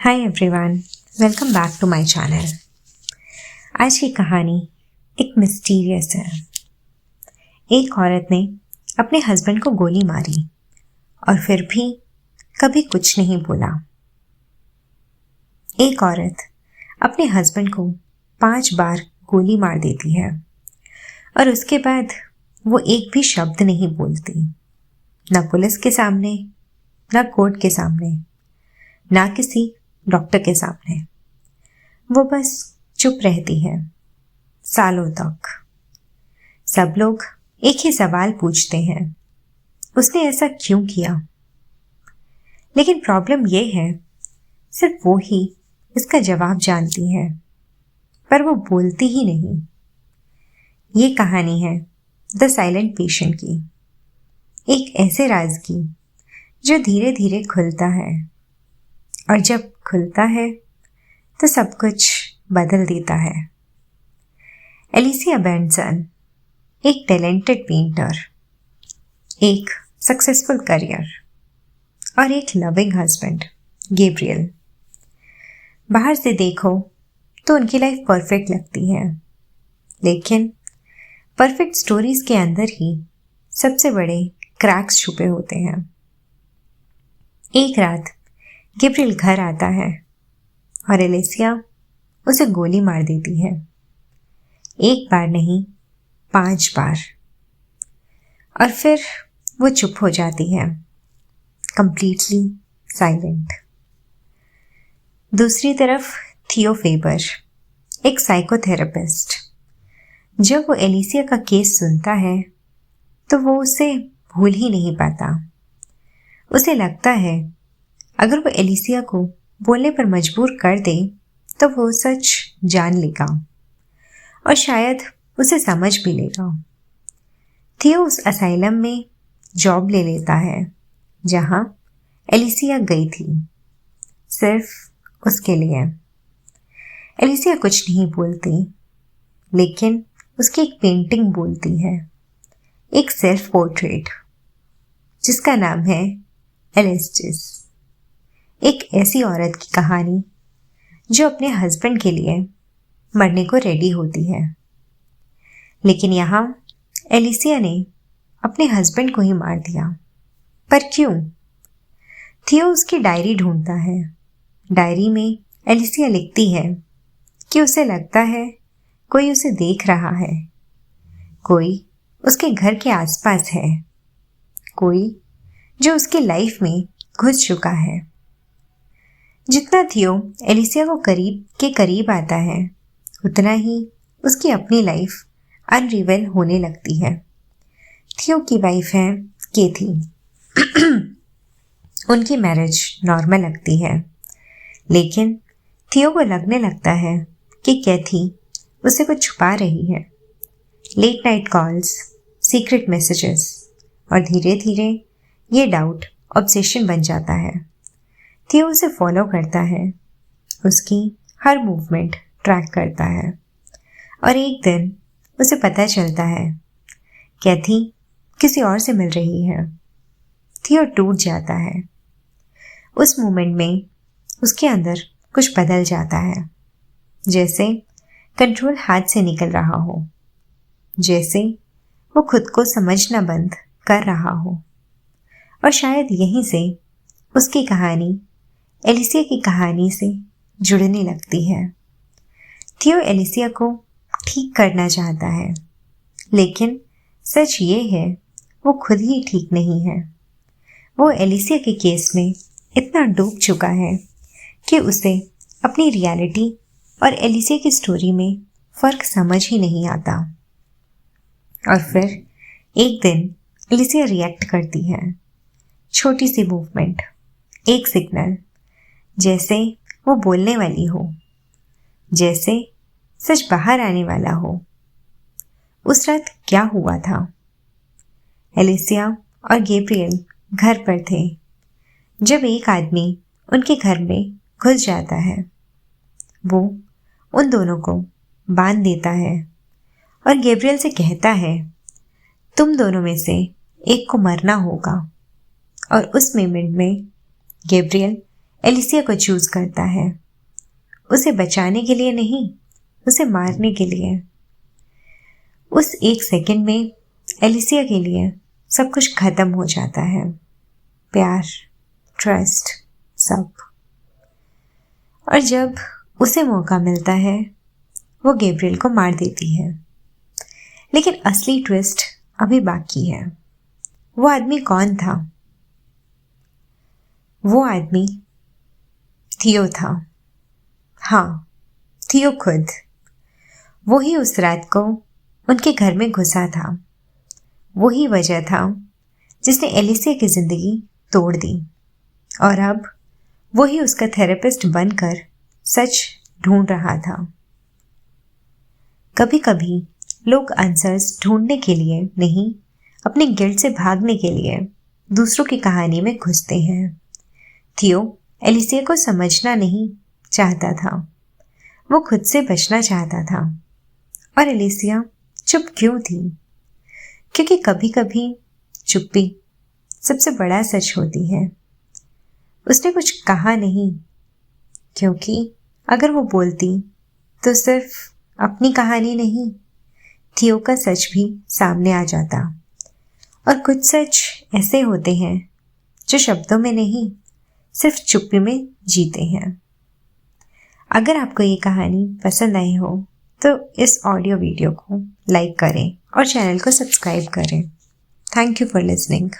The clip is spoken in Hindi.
Hi everyone, welcome back to my channel. आज की कहानी एक मिस्टीरियस है। एक औरत ने अपने हस्बैंड को गोली मारी और फिर भी कभी कुछ नहीं बोला। एक औरत अपने हस्बैंड को 5 बार गोली मार देती है और उसके बाद वो एक भी शब्द नहीं बोलती, ना पुलिस के सामने, ना कोर्ट के सामने, ना किसी डॉक्टर के सामने। वो बस चुप रहती है सालों तक। सब लोग एक ही सवाल पूछते हैं, उसने ऐसा क्यों किया? लेकिन प्रॉब्लम ये है, सिर्फ वो ही इसका जवाब जानती है, पर वो बोलती ही नहीं। ये कहानी है द साइलेंट पेशेंट की, एक ऐसे राज की जो धीरे धीरे खुलता है, और जब खुलता है तो सब कुछ बदल देता है। एलिसिया बेंसन एक टैलेंटेड पेंटर, एक सक्सेसफुल करियर और एक लविंग हस्बैंड गैब्रियल। बाहर से देखो तो उनकी लाइफ परफेक्ट लगती है, लेकिन परफेक्ट स्टोरीज के अंदर ही सबसे बड़े क्रैक्स छुपे होते हैं। एक रात गैब्रियल घर आता है और एलिसिया उसे गोली मार देती है। एक बार नहीं, 5 बार। और फिर वो चुप हो जाती है, कंप्लीटली साइलेंट। दूसरी तरफ थियो फेबर, एक साइकोथेरेपिस्ट। जब वो एलिसिया का केस सुनता है तो वो उसे भूल ही नहीं पाता। उसे लगता है अगर वो एलिसिया को बोलने पर मजबूर कर दे तो वो सच जान लेगा और शायद उसे समझ भी लेगा। थियो उस असाइलम में जॉब ले लेता है जहां एलिसिया गई थी, सिर्फ उसके लिए। एलिसिया कुछ नहीं बोलती, लेकिन उसकी एक पेंटिंग बोलती है, एक सेल्फ पोर्ट्रेट जिसका नाम है एलिस्टिस। एक ऐसी औरत की कहानी जो अपने हस्बैंड के लिए मरने को रेडी होती है। लेकिन यहाँ एलिसिया ने अपने हस्बैंड को ही मार दिया। पर क्यों? थियो उसकी डायरी ढूंढता है। डायरी में एलिसिया लिखती है कि उसे लगता है कोई उसे देख रहा है, कोई उसके घर के आसपास है, कोई जो उसकी लाइफ में घुस चुका है। जितना थियो एलिसिया को करीब आता है, उतना ही उसकी अपनी लाइफ अनरिवेल होने लगती है। थियो की वाइफ है केथी। उनकी मैरिज नॉर्मल लगती है, लेकिन थियो को लगने लगता है कि केथी उसे कुछ छुपा रही है। Late night calls, secret messages, और धीरे धीरे ये डाउट ऑब्सेशन बन जाता है। थियो उसे फॉलो करता है, उसकी हर मूवमेंट ट्रैक करता है, और एक दिन उसे पता चलता है कैथी किसी और से मिल रही है। थियो टूट जाता है। उस मोमेंट में उसके अंदर कुछ बदल जाता है, जैसे कंट्रोल हाथ से निकल रहा हो, जैसे वो खुद को समझना बंद कर रहा हो। और शायद यहीं से उसकी कहानी एलिसिया की कहानी से जुड़ने लगती है। थियो एलिसिया को ठीक करना चाहता है, लेकिन सच ये है वो खुद ही ठीक नहीं है। वो एलिसिया के केस में इतना डूब चुका है कि उसे अपनी रियलिटी और एलिसिया की स्टोरी में फ़र्क समझ ही नहीं आता। और फिर एक दिन एलिसिया रिएक्ट करती है। छोटी सी मूवमेंट, एक सिग्नल, जैसे वो बोलने वाली हो, जैसे सच बाहर आने वाला हो। उस रात क्या हुआ था? एलिसिया और गैब्रियल घर पर थे जब एक आदमी उनके घर में घुस जाता है। वो उन दोनों को बांध देता है और गैब्रियल से कहता है, तुम दोनों में से एक को मरना होगा। और उस मोमेंट में गैब्रियल एलिसिया को चूज करता है, उसे बचाने के लिए नहीं, उसे मारने के लिए। उस 1 सेकंड में एलिसिया के लिए सब कुछ खत्म हो जाता है, प्यार, ट्रस्ट, सब। और जब उसे मौका मिलता है वो गैब्रियल को मार देती है। लेकिन असली ट्विस्ट अभी बाकी है। वो आदमी कौन था? वो आदमी थियो था। हाँ, थियो खुद। वो ही उस रात को उनके घर में घुसा था। वही वजह था जिसने एलिसिया की जिंदगी तोड़ दी। और अब वही उसका थेरेपिस्ट बनकर सच ढूंढ रहा था। कभी कभी लोग आंसर्स ढूंढने के लिए नहीं, अपने गिल्ट से भागने के लिए दूसरों की कहानी में घुसते हैं। थियो एलिसिया को समझना नहीं चाहता था, वो खुद से बचना चाहता था। और एलिसिया चुप क्यों थी? क्योंकि कभी कभी चुप्पी सबसे बड़ा सच होती है। उसने कुछ कहा नहीं, क्योंकि अगर वो बोलती तो सिर्फ अपनी कहानी नहीं, थियो का सच भी सामने आ जाता। और कुछ सच ऐसे होते हैं जो शब्दों में नहीं, सिर्फ चुप्पी में जीते हैं। अगर आपको ये कहानी पसंद आई हो तो इस ऑडियो वीडियो को लाइक करें और चैनल को सब्सक्राइब करें। Thank you for listening.